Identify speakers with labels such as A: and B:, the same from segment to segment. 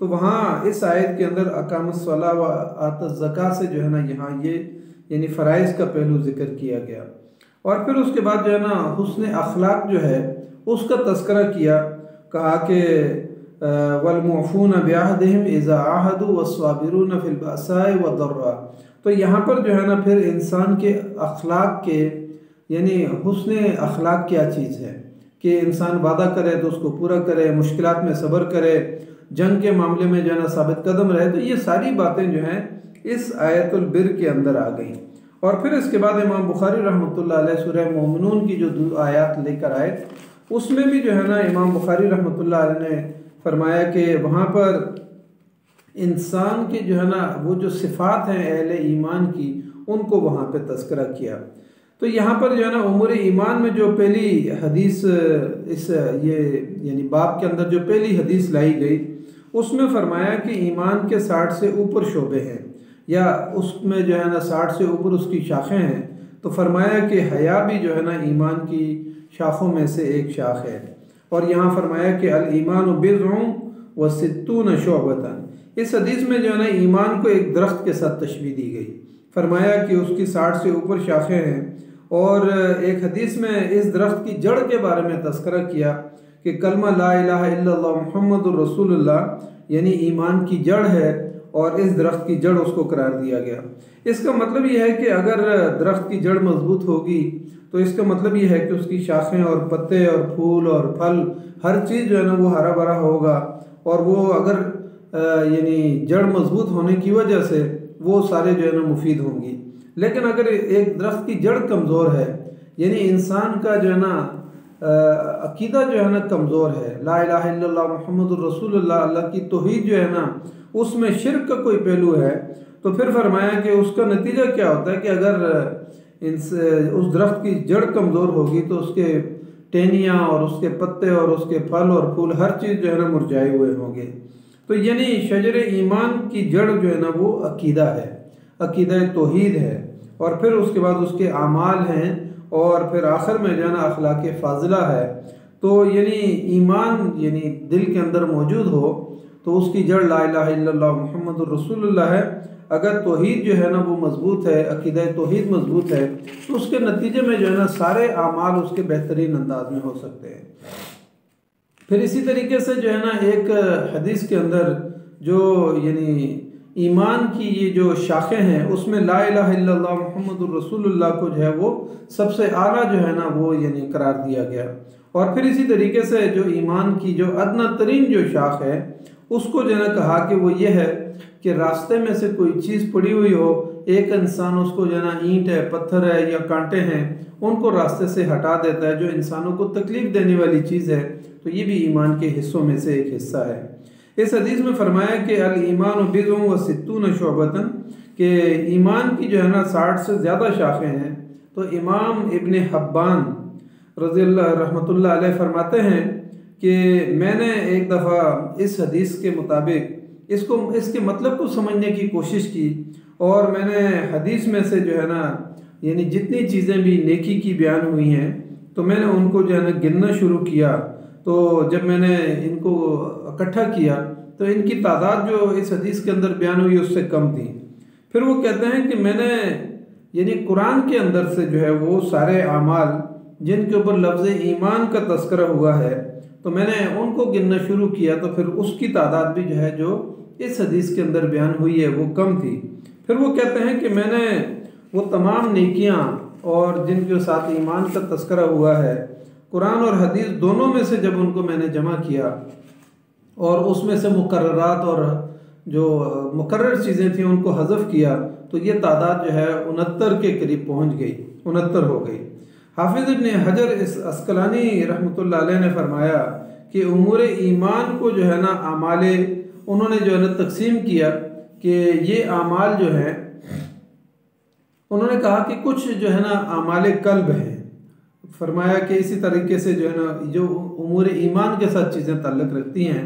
A: تو وہاں اس آیت کے اندر اقام الصلاۃ و آت الزکاۃ سے جو ہے نا یہاں یہ یعنی فرائض کا پہلو ذکر کیا گیا، اور پھر اس کے بعد جو ہے نا حسن اخلاق جو ہے اس کا تذکرہ کیا، کہا کہ والموفون بعہدہم اذا عاہدوا والصابرون فی البأساء والضراء۔ تو یہاں پر جو ہے نا پھر انسان کے اخلاق کے یعنی حسن اخلاق کیا چیز ہے کہ انسان وعدہ کرے تو اس کو پورا کرے، مشکلات میں صبر کرے، جنگ کے معاملے میں جو ہے نا ثابت قدم رہے، تو یہ ساری باتیں جو ہیں اس آیت البر کے اندر آ گئیں۔ اور پھر اس کے بعد امام بخاری رحمۃ اللہ علیہ سورہ مومنون کی جو آیات لے کر آئے، اس میں بھی جو ہے نا امام بخاری رحمۃ اللہ علیہ نے فرمایا کہ وہاں پر انسان کی جو ہے نا وہ جو صفات ہیں اہل ایمان کی، ان کو وہاں پہ تذکرہ کیا۔ تو یہاں پر جو ہے نا امور ایمان میں جو پہلی حدیث یہ یعنی باب کے اندر جو پہلی حدیث لائی گئی، اس میں فرمایا کہ ایمان کے 60 سے اوپر شعبے ہیں، یا اس میں جو ہے نا 60 سے اوپر اس کی شاخیں ہیں۔ تو فرمایا کہ حیا بھی جو ہے نا ایمان کی شاخوں میں سے ایک شاخ ہے، اور یہاں فرمایا کہ الایمان بضع وستون شعبۃ۔ اس حدیث میں جو ہے نا ایمان کو ایک درخت کے ساتھ تشبیہ دی گئی، فرمایا کہ اس کی 60 سے اوپر شاخیں ہیں، اور ایک حدیث میں اس درخت کی جڑ کے بارے میں تذکرہ کیا کہ کلمہ لا الہ الا اللہ محمد الرسول اللہ یعنی ایمان کی جڑ ہے، اور اس درخت کی جڑ اس کو قرار دیا گیا۔ اس کا مطلب یہ ہے کہ اگر درخت کی جڑ مضبوط ہوگی تو اس کا مطلب یہ ہے کہ اس کی شاخیں اور پتے اور پھول اور پھل ہر چیز جو ہے نا وہ ہرا بھرا ہوگا، اور وہ اگر یعنی جڑ مضبوط ہونے کی وجہ سے وہ سارے جو ہے نا مفید ہوں گی۔ لیکن اگر ایک درخت کی جڑ کمزور ہے، یعنی انسان کا جو ہے نا عقیدہ جو ہے نا کمزور ہے، لا الہ الا اللہ محمد الرسول اللہ، اللہ کی توحید جو ہے نا اس میں شرک کا کوئی پہلو ہے، تو پھر فرمایا کہ اس کا نتیجہ کیا ہوتا ہے کہ اگر اس درخت کی جڑ کمزور ہوگی تو اس کے ٹہنیاں اور اس کے پتے اور اس کے پھل اور پھول ہر چیز جو ہے نا مرجھائے ہوئے ہوں گے۔ تو یعنی شجر ایمان کی جڑ جو ہے نا وہ عقیدہ ہے، عقیدہ توحید ہے، اور پھر اس کے بعد اس کے اعمال ہیں، اور پھر آخر میں جو ہے نا اخلاق فاضلہ ہے۔ تو یعنی ایمان یعنی دل کے اندر موجود ہو تو اس کی جڑ لا الہ الا اللہ محمد الرسول اللہ ہے۔ اگر توحید جو ہے نا وہ مضبوط ہے، عقیدہ توحید مضبوط ہے، تو اس کے نتیجے میں جو ہے نا سارے اعمال اس کے بہترین انداز میں ہو سکتے ہیں۔ پھر اسی طریقے سے جو ہے نا ایک حدیث کے اندر جو یعنی ایمان کی یہ جو شاخیں ہیں اس میں لا الہ الا اللہ محمد الرسول اللہ کو جو ہے وہ سب سے اعلیٰ جو ہے نا وہ یعنی قرار دیا گیا۔ اور پھر اسی طریقے سے جو ایمان کی جو ادنی ترین جو شاخ ہے اس کو جو ہے نا کہا کہ وہ یہ ہے کہ راستے میں سے کوئی چیز پڑی ہوئی ہو، ایک انسان اس کو جو ہے نا اینٹ ہے، پتھر ہے یا کانٹے ہیں، ان کو راستے سے ہٹا دیتا ہے، جو انسانوں کو تکلیف دینے والی چیز ہے، تو یہ بھی ایمان کے حصوں میں سے ایک حصہ ہے۔ اس حدیث میں فرمایا کہ الایمان بضع وستون شعبۃ، کہ ایمان کی جو ہے نا 60 سے زیادہ شاخیں ہیں۔ تو امام ابن حبان رضی اللہ رحمۃ اللہ علیہ فرماتے ہیں کہ میں نے ایک دفعہ اس حدیث کے مطابق اس کے مطلب کو سمجھنے کی کوشش کی، اور میں نے حدیث میں سے جو ہے نا یعنی جتنی چیزیں بھی نیکی کی بیان ہوئی ہیں تو میں نے ان کو جو ہے نا گننا شروع کیا۔ تو جب میں نے ان کو اکٹھا کیا تو ان کی تعداد جو اس حدیث کے اندر بیان ہوئی اس سے کم تھی۔ پھر وہ کہتے ہیں کہ میں نے یعنی قرآن کے اندر سے جو ہے وہ سارے اعمال جن کے اوپر لفظ ایمان کا تذکرہ ہوا ہے تو میں نے ان کو گننا شروع کیا، تو پھر اس کی تعداد بھی جو ہے جو اس حدیث کے اندر بیان ہوئی ہے وہ کم تھی۔ پھر وہ کہتے ہیں کہ میں نے وہ تمام نیکیاں اور جن کے ساتھ ایمان کا تذکرہ ہوا ہے، قرآن اور حدیث دونوں میں سے جب ان کو میں نے جمع کیا اور اس میں سے مقررات اور جو مقرر چیزیں تھیں ان کو حذف کیا، تو یہ تعداد جو ہے 69 کے قریب پہنچ گئی، 69 ہو گئی۔ حافظ ابن حجر اسقلانی رحمۃ اللہ علیہ نے فرمایا کہ امور ایمان کو جو ہے نا اعمال انہوں نے جو ہے نا تقسیم کیا کہ یہ اعمال جو ہیں، انہوں نے کہا کہ کچھ جو ہے نا اعمال قلب ہیں، فرمایا کہ اسی طریقے سے جو ہے نا جو امور ایمان کے ساتھ چیزیں تعلق رکھتی ہیں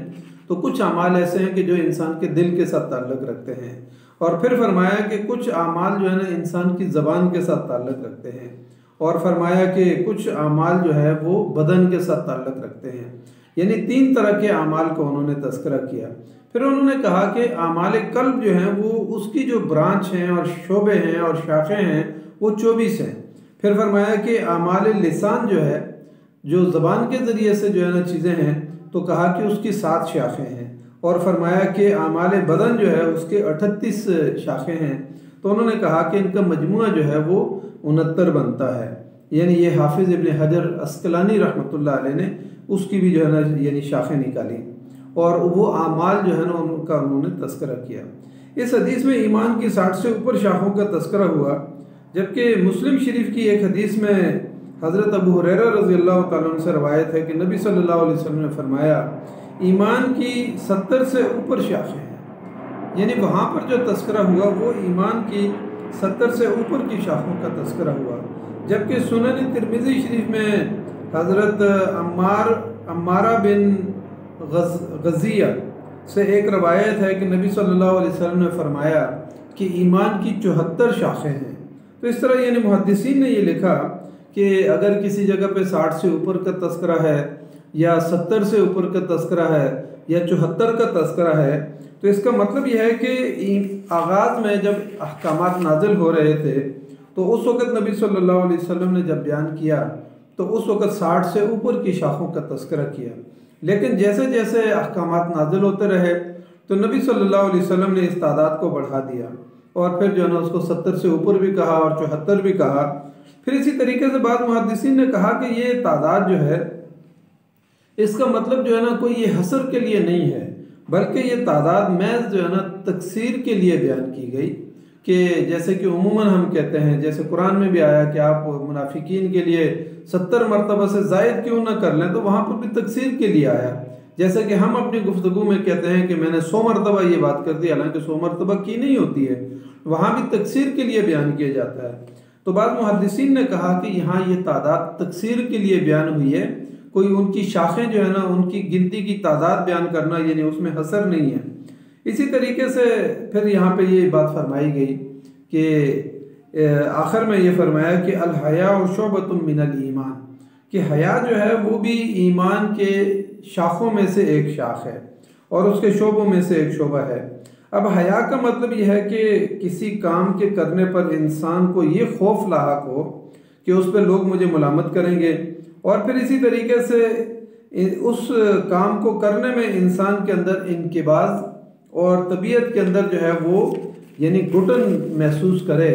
A: تو کچھ اعمال ایسے ہیں کہ جو انسان کے دل کے ساتھ تعلق رکھتے ہیں، اور پھر فرمایا کہ کچھ اعمال جو ہے نا انسان کی زبان کے ساتھ تعلق رکھتے ہیں، اور فرمایا کہ کچھ اعمال جو ہے وہ بدن کے ساتھ تعلق رکھتے ہیں۔ یعنی 3 طرح کے اعمال کو انہوں نے تذکرہ کیا۔ پھر انہوں نے کہا کہ اعمال قلب جو ہیں وہ اس کی جو برانچ ہیں اور شعبے ہیں اور شاخیں ہیں وہ 24 ہیں۔ پھر فرمایا کہ اعمال لسان جو ہے، جو زبان کے ذریعے سے جو ہے نا چیزیں ہیں، تو کہا کہ اس کی 7 شاخیں ہیں، اور فرمایا کہ اعمال بدن جو ہے اس کے 38 شاخیں ہیں۔ تو انہوں نے کہا کہ ان کا مجموعہ جو ہے وہ 69 بنتا ہے۔ یعنی یہ حافظ ابن حجر عسقلانی رحمۃ اللہ علیہ نے اس کی بھی جو ہے نا یعنی شاخیں نکالی، اور وہ اعمال جو ہے نا ان کا انہوں نے تذکرہ کیا۔ اس حدیث میں ایمان کی 60 سے اوپر شاخوں کا تذکرہ ہوا، جبکہ مسلم شریف کی ایک حدیث میں حضرت ابو ہریرہ رضی اللہ تعالیٰ عنہ سے روایت ہے کہ نبی صلی اللہ علیہ وسلم نے فرمایا ایمان کی 70 سے اوپر شاخیں ہیں۔ یعنی وہاں پر جو تذکرہ ہوا وہ ایمان کی 70 سے اوپر کی شاخوں کا تذکرہ ہوا، جبکہ سنن ترمذی شریف میں حضرت عمارہ بن غزیہ سے ایک روایت ہے کہ نبی صلی اللہ علیہ وسلم نے فرمایا کہ ایمان کی 74 شاخیں ہیں۔ تو اس طرح یعنی محدثین نے یہ لکھا کہ اگر کسی جگہ پہ 60 سے اوپر کا تذکرہ ہے یا 70 سے اوپر کا تذکرہ ہے یا 74 کا تذکرہ ہے، تو اس کا مطلب یہ ہے کہ آغاز میں جب احکامات نازل ہو رہے تھے تو اس وقت نبی صلی اللہ علیہ وسلم نے جب بیان کیا تو اس وقت 60 سے اوپر کی شاخوں کا تذکرہ کیا، لیکن جیسے جیسے احکامات نازل ہوتے رہے تو نبی صلی اللہ علیہ وسلم نے اس تعداد کو بڑھا دیا، اور پھر جو ہے نا اس کو 70 سے اوپر بھی کہا اور 74 بھی کہا۔ پھر اسی طریقے سے بعض محدثین نے کہا کہ یہ تعداد جو ہے اس کا مطلب جو ہے نا کوئی یہ حصر کے لیے نہیں ہے، بلکہ یہ تعداد محض جو ہے نا تکثیر کے لیے بیان کی گئی، کہ جیسے کہ عموماً ہم کہتے ہیں، جیسے قرآن میں بھی آیا کہ آپ منافقین کے لیے 70 مرتبہ سے زائد کیوں نہ کر لیں، تو وہاں پر بھی تکثیر کے لیے آیا۔ جیسے کہ ہم اپنی گفتگو میں کہتے ہیں کہ میں نے 100 مرتبہ یہ بات کر دی، حالانکہ 100 مرتبہ کی نہیں ہوتی ہے، وہاں بھی تکثیر کے لیے بیان کیا جاتا ہے۔ تو بعض محدثین نے کہا کہ یہاں یہ تعداد تکثیر کے لیے بیان ہوئی ہے، کوئی ان کی شاخیں جو ہے نا ان کی گنتی کی تعداد بیان کرنا یعنی اس میں حصر نہیں ہے۔ اسی طریقے سے پھر یہاں پہ یہ بات فرمائی گئی کہ آخر میں یہ فرمایا کہ الحیاء شعبۃ من الایمان، کہ حیا جو ہے وہ بھی ایمان کے شاخوں میں سے ایک شاخ ہے اور اس کے شعبوں میں سے ایک شعبہ ہے۔ اب حیا کا مطلب یہ ہے کہ کسی کام کے کرنے پر انسان کو یہ خوف لاحق ہو کہ اس پہ لوگ مجھے ملامت کریں گے، اور پھر اسی طریقے سے اس کام کو کرنے میں انسان کے اندر انقباض اور طبیعت کے اندر جو ہے وہ یعنی گھٹن محسوس کرے۔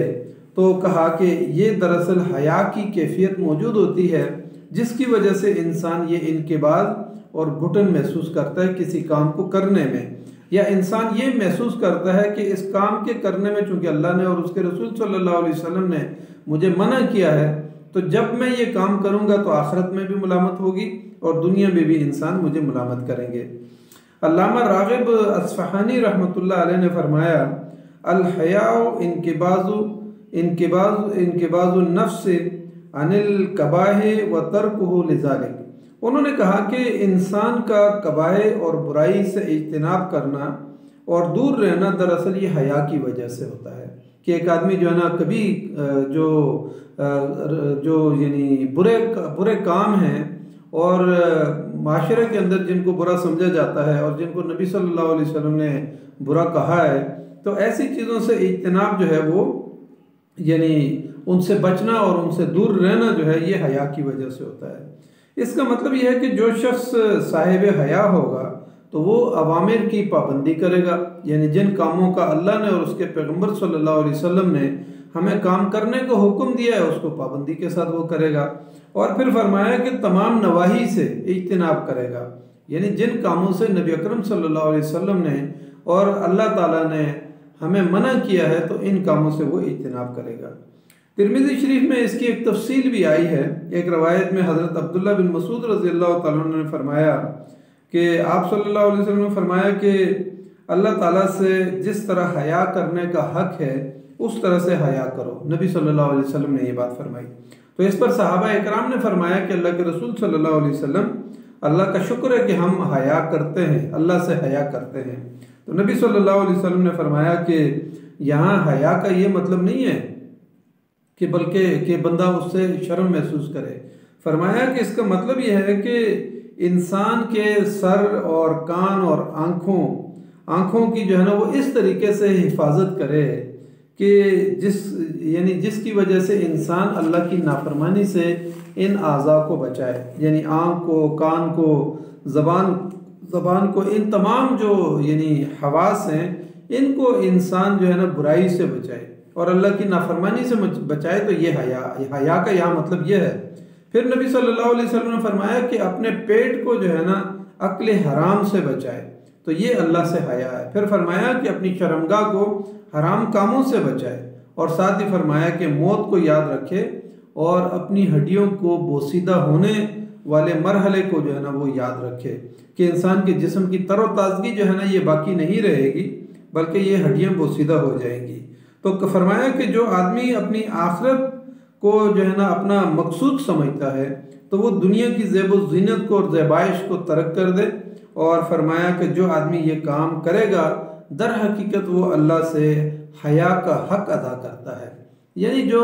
A: تو کہا کہ یہ دراصل حیا کی کیفیت موجود ہوتی ہے جس کی وجہ سے انسان یہ انقباض اور گھٹن محسوس کرتا ہے کسی کام کو کرنے میں، یا انسان یہ محسوس کرتا ہے کہ اس کام کے کرنے میں چونکہ اللہ نے اور اس کے رسول صلی اللہ علیہ وسلم نے مجھے منع کیا ہے، تو جب میں یہ کام کروں گا تو آخرت میں بھی ملامت ہوگی اور دنیا میں بھی انسان مجھے ملامت کریں گے۔ علامہ راغب اصفہانی رحمۃ اللہ علیہ نے فرمایا الحیاء انقباض النفس عن القباح وترکہ لذلک۔ انہوں نے کہا کہ انسان کا قباح اور برائی سے اجتناب کرنا اور دور رہنا دراصل یہ حیا کی وجہ سے ہوتا ہے، کہ ایک آدمی جو ہے نا کبھی جو یعنی برے کام ہیں اور معاشرے کے اندر جن کو برا سمجھا جاتا ہے اور جن کو نبی صلی اللہ علیہ وسلم نے برا کہا ہے، تو ایسی چیزوں سے اجتناب جو ہے وہ یعنی ان سے بچنا اور ان سے دور رہنا جو ہے یہ حیا کی وجہ سے ہوتا ہے۔ اس کا مطلب یہ ہے کہ جو شخص صاحب حیا ہوگا تو وہ اوامر کی پابندی کرے گا، یعنی جن کاموں کا اللہ نے اور اس کے پیغمبر صلی اللہ علیہ وسلم نے ہمیں کام کرنے کو حکم دیا ہے اس کو پابندی کے ساتھ وہ کرے گا، اور پھر فرمایا کہ تمام نواہی سے اجتناب کرے گا، یعنی جن کاموں سے نبی اکرم صلی اللہ علیہ وسلم نے اور اللہ تعالیٰ نے ہمیں منع کیا ہے تو ان کاموں سے وہ اجتناب کرے گا۔ ترمذی شریف میں اس کی ایک تفصیل بھی آئی ہے۔ ایک روایت میں حضرت عبداللہ بن مسعود رضی اللہ تعالیٰ عنہ نے فرمایا کہ آپ صلی اللہ علیہ وسلم نے فرمایا کہ اللہ تعالیٰ سے جس طرح حیا کرنے کا حق ہے اس طرح سے حیا کرو، نبی صلی اللہ علیہ وسلم نے یہ بات فرمائی۔ تو اس پر صحابہ اکرام نے فرمایا کہ اللہ کے رسول صلی اللہ علیہ وسلم اللہ کا شکر ہے کہ ہم حیا کرتے ہیں، اللہ سے حیا کرتے ہیں۔ تو نبی صلی اللہ علیہ وسلم نے فرمایا کہ یہاں حیا کا یہ مطلب نہیں ہے کہ بلکہ کہ بندہ اس سے شرم محسوس کرے، فرمایا کہ اس کا مطلب یہ ہے کہ انسان کے سر اور کان اور آنکھوں کی جو ہے نا وہ اس طریقے سے حفاظت کرے کہ جس کی وجہ سے انسان اللہ کی نافرمانی سے ان اعضاء کو بچائے، یعنی آنکھ کو، کان کو، زبان کو، ان تمام جو حواس ہیں ان کو انسان جو ہے نا برائی سے بچائے اور اللہ کی نافرمانی سے بچائے۔ تو یہ حیا کا یہاں مطلب یہ ہے۔ پھر نبی صلی اللہ علیہ وسلم نے فرمایا کہ اپنے پیٹ کو جو ہے نا اکل حرام سے بچائے، تو یہ اللہ سے حیا ہے۔ پھر فرمایا کہ اپنی شرمگاہ کو حرام کاموں سے بچائے، اور ساتھ ہی فرمایا کہ موت کو یاد رکھے اور اپنی ہڈیوں کو بوسیدہ ہونے والے مرحلے کو جو ہے نا وہ یاد رکھے کہ انسان کے جسم کی تر و تازگی جو ہے نا یہ باقی نہیں رہے گی، بلکہ یہ ہڈیاں بوسیدہ ہو جائیں گی۔ تو فرمایا کہ جو آدمی اپنی آخرت کو جو ہے نا اپنا مقصود سمجھتا ہے تو وہ دنیا کی زیب و زینت کو اور زیبائش کو ترک کر دے، اور فرمایا کہ جو آدمی یہ کام کرے گا در حقیقت وہ اللہ سے حیا کا حق ادا کرتا ہے، یعنی جو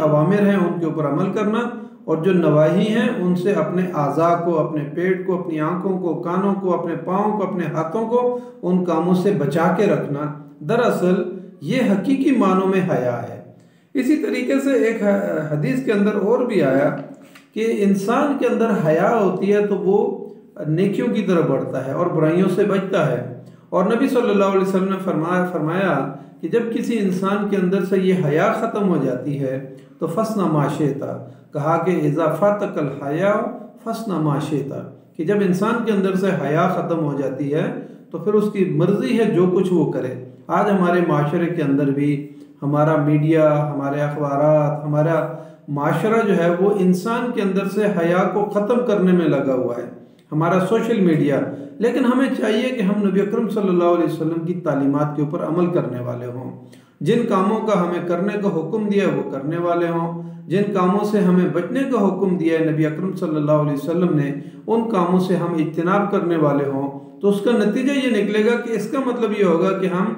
A: اوامر ہیں ان کے اوپر عمل کرنا، اور جو نواہی ہیں ان سے اپنے اعضاء کو، اپنے پیٹ کو، اپنی آنکھوں کو، کانوں کو، اپنے پاؤں کو، اپنے ہاتھوں کو ان کاموں سے بچا کے رکھنا، دراصل یہ حقیقی معنوں میں حیا ہے۔ اسی طریقے سے ایک حدیث کے اندر اور بھی آیا کہ انسان کے اندر حیا ہوتی ہے تو وہ نیکیوں کی طرف بڑھتا ہے اور برائیوں سے بچتا ہے، اور نبی صلی اللہ علیہ وسلم نے فرمایا کہ جب کسی انسان کے اندر سے یہ حیا ختم ہو جاتی ہے تو فَصْنَ مَا شِئْتَ، کہا کہ اِذَا فَاتَكَ الْحَيَاءُ فَصْنَ مَا شِئْتَ، کہ جب انسان کے اندر سے حیا ختم ہو جاتی ہے تو پھر اس کی مرضی ہے جو کچھ وہ کرے۔ آج ہمارے معاشرے کے اندر بھی ہمارا میڈیا، ہمارے اخبارات، ہمارا معاشرہ جو ہے وہ انسان کے اندر سے حیا کو ختم کرنے میں لگا ہوا ہے، ہمارا سوشل میڈیا۔ لیکن ہمیں چاہیے کہ ہم نبی اکرم صلی اللہ علیہ وسلم کی تعلیمات کے اوپر عمل کرنے والے ہوں، جن کاموں کا ہمیں کرنے کا حکم دیا ہے وہ کرنے والے ہوں، جن کاموں سے ہمیں بچنے کا حکم دیا ہے نبی اکرم صلی اللہ علیہ وسلم نے ان کاموں سے ہم اجتناب کرنے والے ہوں۔ تو اس کا نتیجہ یہ نکلے گا کہ اس کا مطلب یہ ہوگا کہ ہم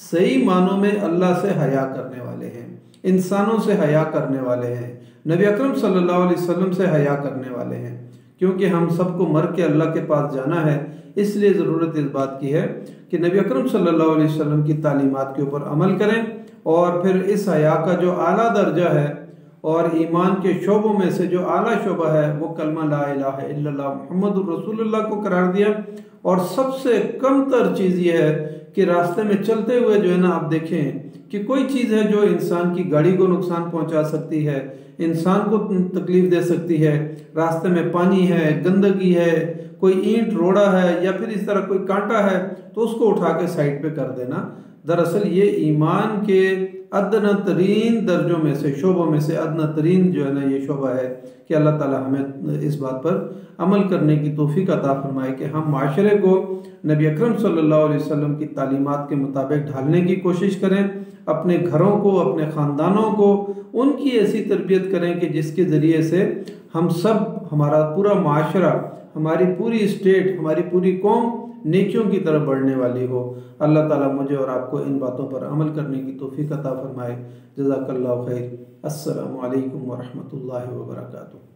A: صحیح معنوں میں اللہ سے حیا کرنے والے ہیں، انسانوں سے حیا کرنے والے ہیں، نبی اکرم صلی اللہ علیہ وسلم سے حیا کرنے والے ہیں، کیونکہ ہم سب کو مر کے اللہ کے پاس جانا ہے۔ اس لیے ضرورت اس بات کی ہے کہ نبی اکرم صلی اللہ علیہ وسلم کی تعلیمات کے اوپر عمل کریں، اور پھر اس حیا کا جو اعلیٰ درجہ ہے اور ایمان کے شعبوں میں سے جو اعلیٰ شعبہ ہے وہ کلمہ لا الہ الا اللہ محمد الرسول اللہ کو قرار دیا، اور سب سے کم تر چیز یہ ہے کہ راستے میں چلتے ہوئے جو ہے نا آپ دیکھیں کہ کوئی چیز ہے جو انسان کی گاڑی کو نقصان پہنچا سکتی ہے، انسان کو تکلیف دے سکتی ہے، راستے میں پانی ہے، گندگی ہے، کوئی اینٹ روڑا ہے یا پھر اس طرح کوئی کانٹا ہے تو اس کو اٹھا کے سائڈ پہ کر دینا، دراصل یہ ایمان کے ادنا ترین درجوں میں سے، شعبوں میں سے ادنا ترین جو ہے نا یہ شعبہ ہے کہ اللہ تعالی ہمیں اس بات پر عمل کرنے کی توفیق عطا فرمائے کہ ہم معاشرے کو نبی اکرم صلی اللہ علیہ وسلم کی تعلیمات کے مطابق ڈھالنے کی کوشش کریں، اپنے گھروں کو، اپنے خاندانوں کو ان کی ایسی تربیت کریں کہ جس کے ذریعے سے ہم سب، ہمارا پورا معاشرہ، ہماری پوری اسٹیٹ، ہماری پوری قوم نیکیوں کی طرف بڑھنے والی ہو۔ اللہ تعالیٰ مجھے اور آپ کو ان باتوں پر عمل کرنے کی توفیق عطا فرمائے۔ جزاک اللہ خیر۔ السلام علیکم ورحمۃ اللہ وبرکاتہ۔